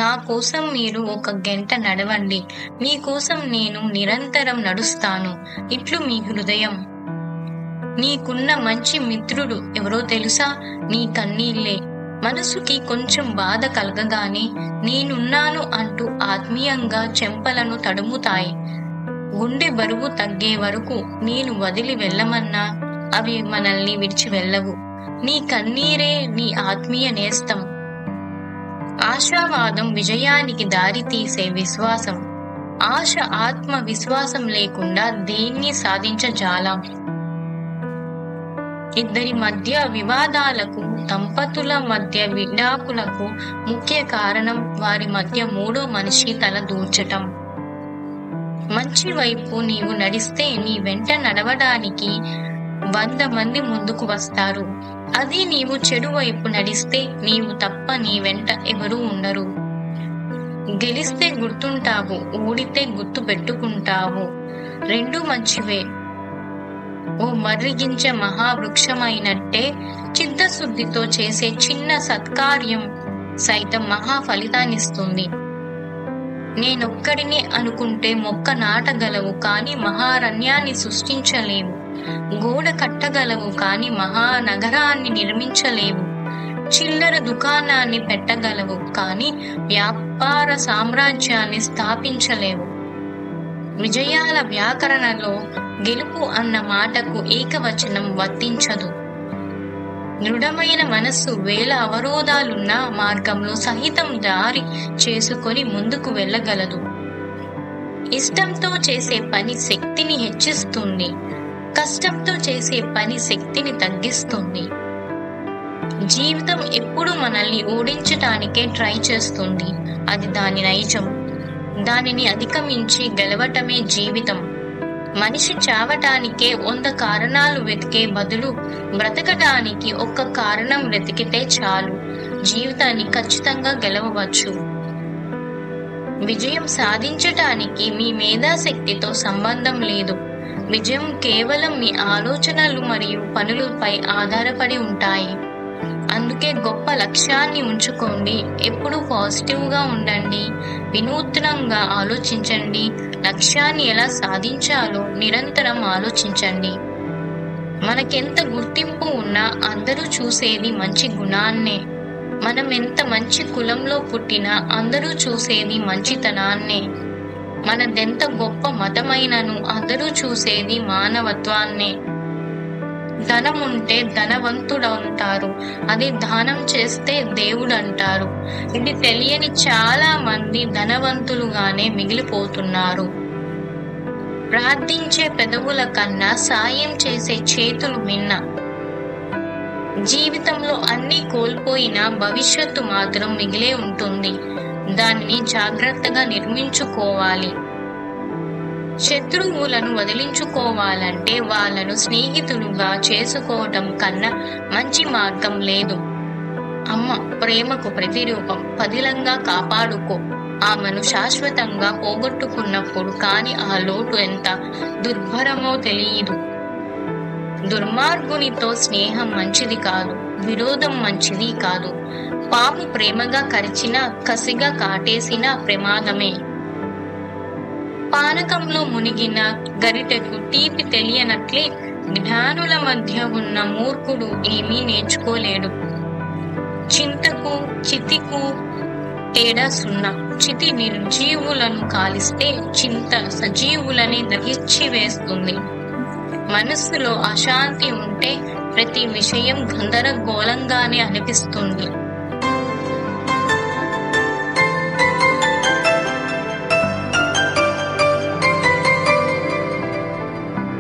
నా కోసం మీరు 1 గంట నడవండి, మీకోసం నేను నిరంతరం నడుస్తాను. ఇట్లు మీ హృదయం. నీకున్న మంచి మిత్రుడు ఎవరో తెలుసా? నీ కన్నీళ్లే. మనసుకి కొంచెం బాధ కలగగానే నేనున్నాను అంటూ ఆత్మీయంగా చెంపలను తడుముతాయి. గుండె బరువు తగ్గే వరకు నేను వదిలి వెళ్ళమన్నా అవి మనల్ని విడిచి వెళ్ళవు. నీ కన్నీరే నీ ఆత్మీయ నేస్తం. ఆశావాదం విజయానికి దారి తీసే విశ్వాసం. ఆశ ఆత్మ విశ్వాసం లేకుండా దేన్ని సాధించజాలం. ఇద్దరి మధ్య వివాదాలకు, దంపతుల మధ్య విడాకులకు ముఖ్య కారణం వారి మధ్య మూడో మనిషి తల దూర్చటం. మంచి వైపు నీవు నడిస్తే నీ వెంట నడవడానికి 100 మంది ముందుకు వస్తారు. అది నీవు చెడు వైపు నడిస్తే నీవు తప్ప నీ వెంట ఎవరూ ఉండరు. గెలిస్తే గుర్తుంటావు, ఓడితే గుర్తు పెట్టుకుంటావు. 2 మంచివే. ఓ మర్రిగించ మహావృక్షమైనట్టే చిత్తశుద్ధితో చేసే చిన్న సత్కార్యం సైతం మహా ఫలితాన్నిస్తుంది. నేనొక్కడిని అనుకుంటే మొక్క నాటగలవు, కాని మహారణ్యాన్ని సృష్టించలేవు. గోడ కట్టగలవు, కాని మహానగరాన్ని నిర్మించలేవు. చిల్లర దుకాణాన్ని పెట్టగలవు, కాని వ్యాపార సామ్రాజ్యాన్ని స్థాపించలేవు. విజయాల వ్యాకరణలో గెలుపు అన్న మాటకు ఏకవచనం వర్తించదు. దృఢమైన మనస్సు వేల అవరోధాలున్న మార్గంలో సహితం దారి చేసుకొని ముందుకు వెళ్ళగలదు. ఇష్టంతో చేసే పని శక్తిని హెచ్చిస్తుంది, కష్టంతో చేసే పని శక్తిని తగ్గిస్తుంది. జీవితం ఎప్పుడు మనల్ని ఓడించటానికే ట్రై చేస్తుంది. అది దాని నైజం. దానిని అధిగమించి గెలవటమే జీవితం. మనిషి చావటానికే 100 కారణాలు వెతికే బదులు బ్రతకడానికి 1 కారణం వెతికితే చాలు. జీవితాన్ని ఖచ్చితంగా గెలవవచ్చు. విజయం సాధించటానికి మీ మేధాశక్తితో సంబంధం లేదు. విజయం కేవలం మీ ఆలోచనలు మరియు పనులపై ఆధారపడి ఉంటాయి. అందుకే గొప్ప లక్ష్యాన్ని ఉంచుకోండి. ఎప్పుడూ పాజిటివ్గా ఉండండి. వినూత్నంగా ఆలోచించండి. లక్ష్యాన్ని ఎలా సాధించాలో నిరంతరం ఆలోచించండి. మనకెంత గుర్తింపు ఉన్నా అందరూ చూసేది మంచి గుణాన్నే. మనం ఎంత మంచి కులంలో పుట్టినా అందరూ చూసేది మంచితనాన్నే. మనదెంత గొప్ప మతమైనను అందరూ చూసేది మానవత్వాన్నే. ధనం ఉంటే ధనవంతుడంటారు, అది దానం చేస్తే దేవుడు అంటారు. ఇది తెలియని చాలా మంది ధనవంతులుగానే మిగిలిపోతున్నారు. ప్రార్థించే పెదవుల కన్నా సాయం చేసే చేతులు మిన్న. జీవితంలో అన్ని కోల్పోయినా భవిష్యత్తు మాత్రం మిగిలే ఉంటుంది. దానిని జాగ్రత్తగా నిర్మించుకోవాలి. శత్రువులను వదిలించుకోవాలంటే వాళ్ళను స్నేహితులుగా చేసుకోవటం కన్నా మంచి మార్గం లేదు. అమ్మ ప్రేమకు ప్రతిరూపం. పదిలంగా కాపాడుకో. ఆమెను శాశ్వతంగా పోగొట్టుకున్నప్పుడు కానీ ఆ లోటు ఎంత దుర్భరమో తెలియదు. దుర్మార్గునితో స్నేహం మంచిది కాదు, విరోధం మంచిది కాదు. పాము ప్రేమగా కరిచినా, కసిగా కాటేసినా ప్రమాదమే. పానకంలో మునిగిన గరిటెకు తీపి తెలియనట్లే జ్ఞానుల మధ్య ఉన్న మూర్ఖుడు ఏమీ నేర్చుకోలేడు. చింతకు చితికు తేడా సున్నా. చితి నిర్జీవులను కాలిస్తే చింత సజీవులని దహించి వేస్తుంది. మనస్సులో అశాంతి ఉంటే ప్రతి విషయం గందరగోళంగానే అనిపిస్తుంది.